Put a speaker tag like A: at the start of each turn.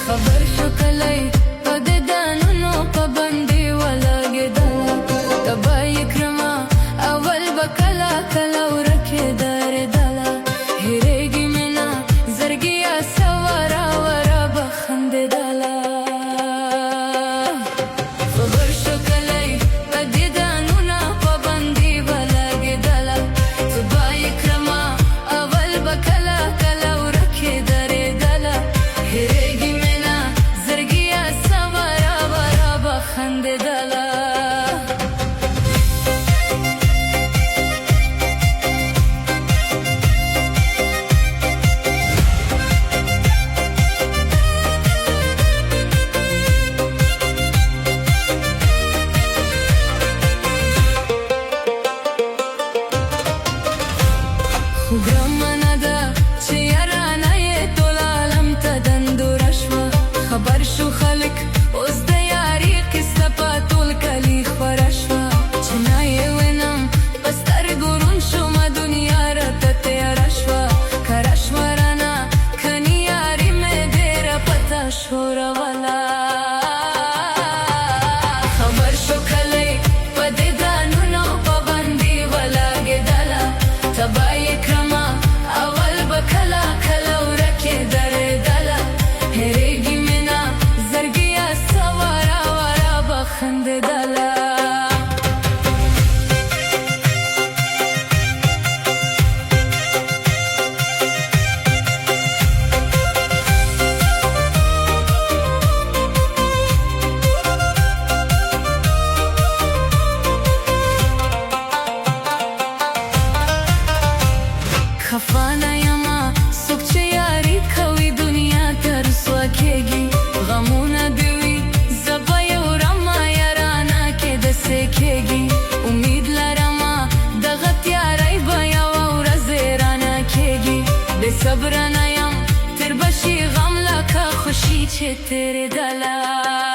A: خبر شو کلی پا ددانونو پابندی ولګېدله تبا یې کړمه اول به کله کله ورکې درېدله هېرېږي مې نه زړګیه سواره وره به خندېدله خبر شو کلی پا ددانونو پابندی ولګېدله تبا یې کړمه اول به کله کله ورکې درېدله هېرېږي خندېدله خو ګرانه ده چې یارانه یې ټول عالم ته دندوره شوه خبر شو خلک اوس د یاري قصه په ټول کلي خوره شوه چې نه یې وینم په سترګو روڼ شومه دنیا راته تیاره شوه کره شوه رانه کني یاري مې ډېره پته ښوروله خبر شو کلی په دې ځانونو پابندي ولګېدله تبا یې کړمه اول به کله کله ورکې درېدله هېرېږي مې نه زړګیه سواره وره به خندېدله خفه نه یمه څوک چې یاري کوي دنیا ته رسوا کېږي غمونه دې وي زه به یې وړمه یارانه کې داسې کېږي امید لرمه دغه تیاری به یوه ورځ رانه کېږي بې صبره نه یم تېر به شي غم لکه خوشي چې تېرېدله